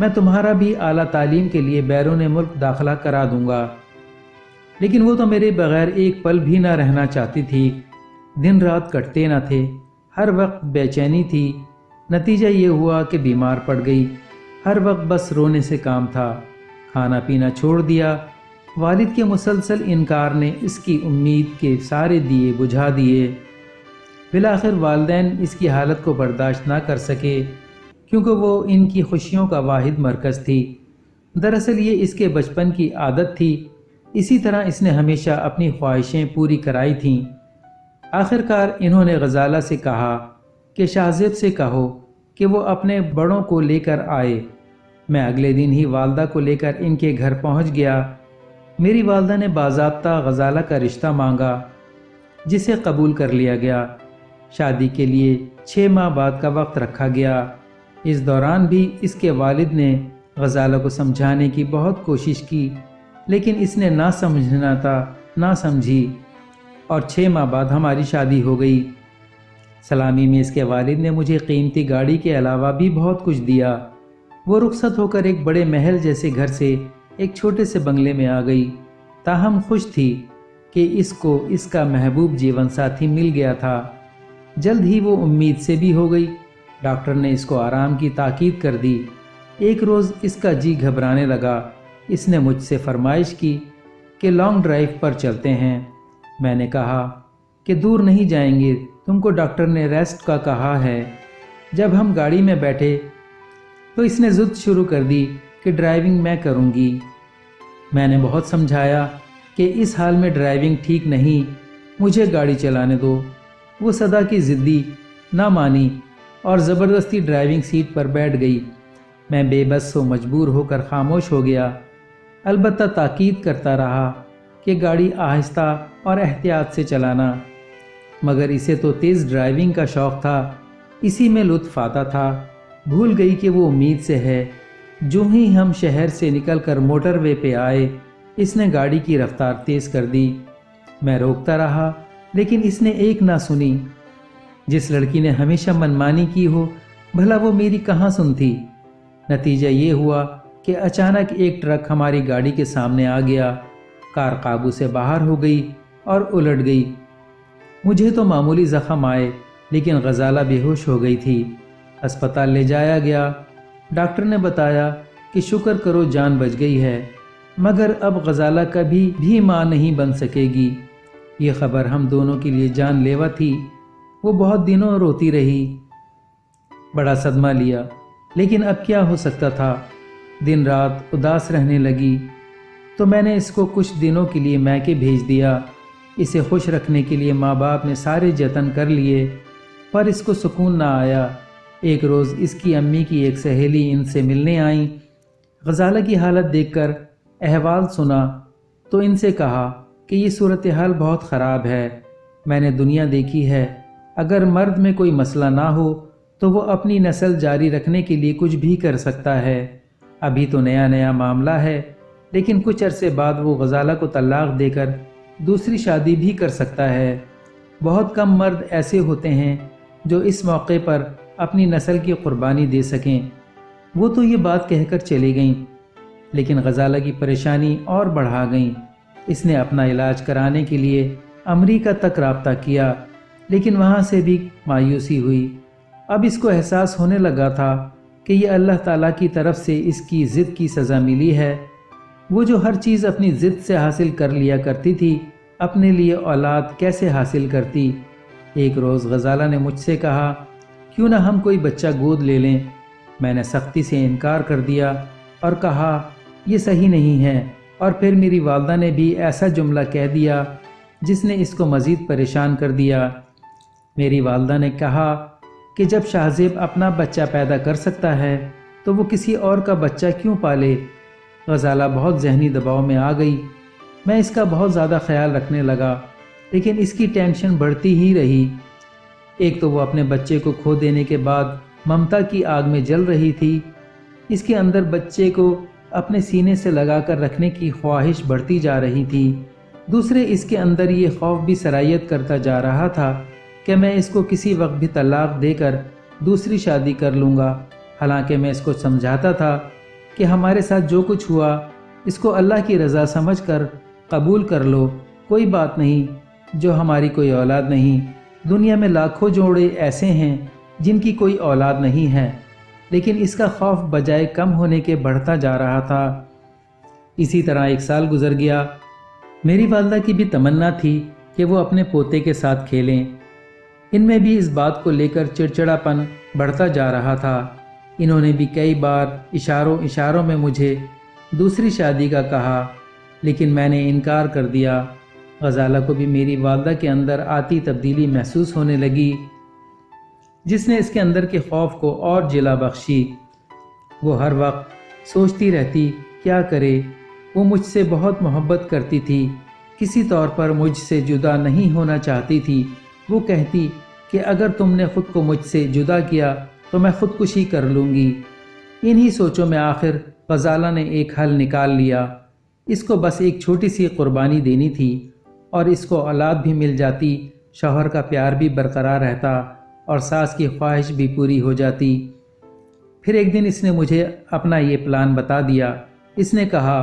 میں تمہارا بھی اعلیٰ تعلیم کے لیے بیرون ملک داخلہ کرا دوں گا۔ لیکن وہ تو میرے بغیر ایک پل بھی نہ رہنا چاہتی تھی۔ دن رات کٹتے نہ تھے، ہر وقت بے چینی تھی۔ نتیجہ یہ ہوا کہ بیمار پڑ گئی۔ ہر وقت بس رونے سے کام تھا۔ کھانا پینا چھوڑ دیا۔ والد کے مسلسل انکار نے اس کی امید کے سارے دیے بجھا دیے۔ بالآخر والدین اس کی حالت کو برداشت نہ کر سکے، کیونکہ وہ ان کی خوشیوں کا واحد مرکز تھی۔ دراصل یہ اس کے بچپن کی عادت تھی، اسی طرح اس نے ہمیشہ اپنی خواہشیں پوری کرائی تھیں۔ آخر کار انہوں نے غزالہ سے کہا کہ شاہ زیب سے کہو کہ وہ اپنے بڑوں کو لے کر آئے۔ میں اگلے دن ہی والدہ کو لے کر ان کے گھر پہنچ گیا۔ میری والدہ نے باضابطہ غزالہ کا رشتہ مانگا، جسے قبول کر لیا گیا۔ شادی کے لیے 6 ماہ بعد کا وقت رکھا گیا۔ اس دوران بھی اس کے والد نے غزالہ کو سمجھانے کی بہت کوشش کی، لیکن اس نے نہ سمجھنا تھا نہ سمجھی، اور 6 ماہ بعد ہماری شادی ہو گئی۔ سلامی میں اس کے والد نے مجھے قیمتی گاڑی کے علاوہ بھی بہت کچھ دیا۔ وہ رخصت ہو کر ایک بڑے محل جیسے گھر سے ایک چھوٹے سے بنگلے میں آ گئی، تاہم خوش تھی کہ اس کو اس کا محبوب جیون ساتھی مل گیا تھا۔ جلد ہی وہ امید سے بھی ہو گئی۔ ڈاکٹر نے اس کو آرام کی تاکید کر دی۔ ایک روز اس کا جی گھبرانے لگا۔ اس نے مجھ سے فرمائش کی کہ لانگ ڈرائیو پر چلتے ہیں۔ میں نے کہا کہ دور نہیں جائیں گے، تم کو ڈاکٹر نے ریسٹ کا کہا ہے۔ جب ہم گاڑی میں بیٹھے تو اس نے ضد شروع کر دی کہ ڈرائیونگ میں کروں گی۔ میں نے بہت سمجھایا کہ اس حال میں ڈرائیونگ ٹھیک نہیں، مجھے گاڑی چلانے دو۔ وہ صدا کی ضدی نہ مانی اور زبردستی ڈرائیونگ سیٹ پر بیٹھ گئی۔ میں بے بس و مجبور ہو کر خاموش ہو گیا، البتہ تاکید کرتا رہا کہ گاڑی آہستہ اور احتیاط سے چلانا۔ مگر اسے تو تیز ڈرائیونگ کا شوق تھا، اسی میں لطف آتا تھا۔ بھول گئی کہ وہ امید سے ہے۔ جو ہی ہم شہر سے نکل کر موٹر وے پہ آئے، اس نے گاڑی کی رفتار تیز کر دی۔ میں روکتا رہا، لیکن اس نے ایک نہ سنی۔ جس لڑکی نے ہمیشہ منمانی کی ہو، بھلا وہ میری کہاں سنتی؟ نتیجہ یہ ہوا کہ اچانک ایک ٹرک ہماری گاڑی کے سامنے آ گیا۔ کار قابو سے باہر ہو گئی اور الٹ گئی۔ مجھے تو معمولی زخم آئے، لیکن غزالہ بے ہوش ہو گئی تھی۔ اسپتال لے جایا گیا۔ ڈاکٹر نے بتایا کہ شکر کرو جان بچ گئی ہے، مگر اب غزالہ کبھی بھی ماں نہیں بن سکے گی۔ یہ خبر ہم دونوں کے لیے جان لیوا تھی۔ وہ بہت دنوں روتی رہی، بڑا صدمہ لیا، لیکن اب کیا ہو سکتا تھا؟ دن رات اداس رہنے لگی، تو میں نے اس کو کچھ دنوں کے لیے میکے بھیج دیا۔ اسے خوش رکھنے کے لیے ماں باپ نے سارے جتن کر لیے، پر اس کو سکون نہ آیا۔ ایک روز اس کی امی کی ایک سہیلی ان سے ملنے آئیں۔ غزالہ کی حالت دیکھ کر احوال سنا تو ان سے کہا کہ یہ صورتحال بہت خراب ہے۔ میں نے دنیا دیکھی ہے، اگر مرد میں کوئی مسئلہ نہ ہو تو وہ اپنی نسل جاری رکھنے کے لیے کچھ بھی کر سکتا ہے۔ ابھی تو نیا نیا معاملہ ہے، لیکن کچھ عرصے بعد وہ غزالہ کو طلاق دے کر دوسری شادی بھی کر سکتا ہے۔ بہت کم مرد ایسے ہوتے ہیں جو اس موقع پر اپنی نسل کی قربانی دے سکیں۔ وہ تو یہ بات کہہ کر چلی گئیں، لیکن غزالہ کی پریشانی اور بڑھا گئیں۔ اس نے اپنا علاج کرانے کے لیے امریکہ تک رابطہ کیا، لیکن وہاں سے بھی مایوسی ہوئی۔ اب اس کو احساس ہونے لگا تھا کہ یہ اللہ تعالیٰ کی طرف سے اس کی ضد کی سزا ملی ہے۔ وہ جو ہر چیز اپنی ضد سے حاصل کر لیا کرتی تھی، اپنے لیے اولاد کیسے حاصل کرتی؟ ایک روز غزالہ نے مجھ سے کہا، کیوں نہ ہم کوئی بچہ گود لے لیں؟ میں نے سختی سے انکار کر دیا اور کہا یہ صحیح نہیں ہے، اور پھر میری والدہ نے بھی ایسا جملہ کہہ دیا جس نے اس کو مزید پریشان کر دیا۔ میری والدہ نے کہا کہ جب شاہ زیب اپنا بچہ پیدا کر سکتا ہے تو وہ کسی اور کا بچہ کیوں پالے؟ غزالہ بہت ذہنی دباؤ میں آ گئی۔ میں اس کا بہت زیادہ خیال رکھنے لگا، لیکن اس کی ٹینشن بڑھتی ہی رہی۔ ایک تو وہ اپنے بچے کو کھو دینے کے بعد ممتا کی آگ میں جل رہی تھی، اس کے اندر بچے کو اپنے سینے سے لگا کر رکھنے کی خواہش بڑھتی جا رہی تھی۔ دوسرے اس کے اندر یہ خوف بھی سرایت کرتا جا رہا تھا کہ میں اس کو کسی وقت بھی طلاق دے کر دوسری شادی کر لوں گا۔ حالانکہ میں اس کو سمجھاتا تھا کہ ہمارے ساتھ جو کچھ ہوا اس کو اللہ کی رضا سمجھ کر قبول کر لو، کوئی بات نہیں۔ جو ہماری کوئی اولاد نہیں، دنیا میں لاکھوں جوڑے ایسے ہیں جن کی کوئی اولاد نہیں ہے، لیکن اس کا خوف بجائے کم ہونے کے بڑھتا جا رہا تھا۔ اسی طرح 1 سال گزر گیا۔ میری والدہ کی بھی تمنا تھی کہ وہ اپنے پوتے کے ساتھ کھیلیں۔ ان میں بھی اس بات کو لے کر چڑچڑاپن بڑھتا جا رہا تھا۔ انہوں نے بھی کئی بار اشاروں میں مجھے دوسری شادی کا کہا، لیکن میں نے انکار کر دیا۔ غزالہ کو بھی میری والدہ کے اندر آتی تبدیلی محسوس ہونے لگی، جس نے اس کے اندر کے خوف کو اور جلا بخشی۔ وہ ہر وقت سوچتی رہتی کیا کرے۔ وہ مجھ سے بہت محبت کرتی تھی، کسی طور پر مجھ سے جدا نہیں ہونا چاہتی تھی۔ وہ کہتی کہ اگر تم نے خود کو مجھ سے جدا کیا تو میں خودکشی کر لوں گی۔ انہی سوچوں میں آخر غزالہ نے ایک حل نکال لیا۔ اس کو بس ایک چھوٹی سی قربانی دینی تھی، اور اس کو اولاد بھی مل جاتی، شوہر کا پیار بھی برقرار رہتا، اور ساس کی خواہش بھی پوری ہو جاتی۔ پھر ایک دن اس نے مجھے اپنا یہ پلان بتا دیا۔ اس نے کہا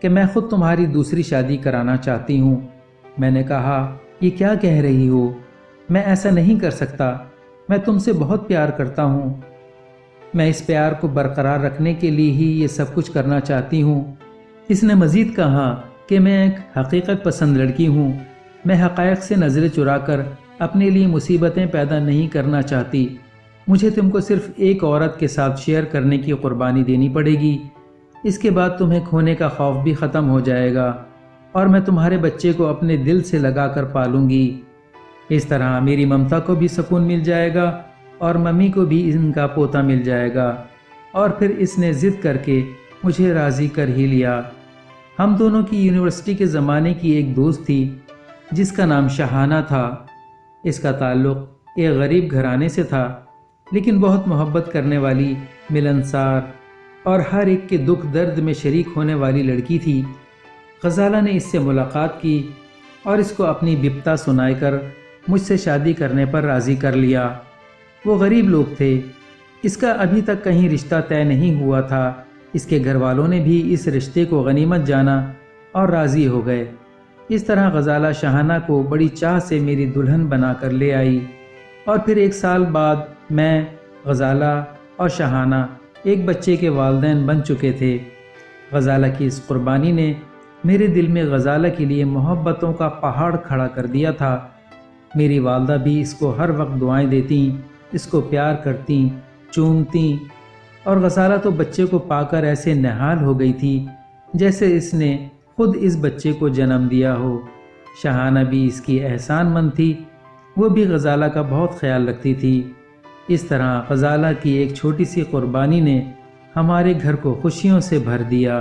کہ میں خود تمہاری دوسری شادی کرانا چاہتی ہوں۔ میں نے کہا یہ کیا کہہ رہی ہو؟ میں ایسا نہیں کر سکتا، میں تم سے بہت پیار کرتا ہوں۔ میں اس پیار کو برقرار رکھنے کے لیے ہی یہ سب کچھ کرنا چاہتی ہوں۔ اس نے مزید کہا کہ میں ایک حقیقت پسند لڑکی ہوں، میں حقائق سے نظریں چرا کر اپنے لیے مصیبتیں پیدا نہیں کرنا چاہتی۔ مجھے تم کو صرف ایک عورت کے ساتھ شیئر کرنے کی قربانی دینی پڑے گی، اس کے بعد تمہیں کھونے کا خوف بھی ختم ہو جائے گا، اور میں تمہارے بچے کو اپنے دل سے لگا کر پالوں گی۔ اس طرح میری ممتا کو بھی سکون مل جائے گا، اور ممی کو بھی ان کا پوتا مل جائے گا۔ اور پھر اس نے ضد کر کے مجھے راضی کر ہی لیا۔ ہم دونوں کی یونیورسٹی کے زمانے کی ایک دوست تھی جس کا نام شہانہ تھا۔ اس کا تعلق ایک غریب گھرانے سے تھا، لیکن بہت محبت کرنے والی، ملنسار اور ہر ایک کے دکھ درد میں شریک ہونے والی لڑکی تھی۔ غزالہ نے اس سے ملاقات کی اور اس کو اپنی بپتا سنائے کر مجھ سے شادی کرنے پر راضی کر لیا۔ وہ غریب لوگ تھے، اس کا ابھی تک کہیں رشتہ طے نہیں ہوا تھا۔ اس کے گھر والوں نے بھی اس رشتے کو غنیمت جانا اور راضی ہو گئے۔ اس طرح غزالہ شہانہ کو بڑی چاہ سے میری دلہن بنا کر لے آئی، اور پھر 1 سال بعد میں، غزالہ اور شہانہ ایک بچے کے والدین بن چکے تھے۔ غزالہ کی اس قربانی نے میرے دل میں غزالہ کے لیے محبتوں کا پہاڑ کھڑا کر دیا تھا۔ میری والدہ بھی اس کو ہر وقت دعائیں دیتیں، اس کو پیار کرتیں، چومتیں، اور غزالہ تو بچے کو پا کر ایسے نہال ہو گئی تھی جیسے اس نے خود اس بچے کو جنم دیا ہو۔ شہانہ بھی اس کی احسان مند تھی، وہ بھی غزالہ کا بہت خیال رکھتی تھی۔ اس طرح غزالہ کی ایک چھوٹی سی قربانی نے ہمارے گھر کو خوشیوں سے بھر دیا۔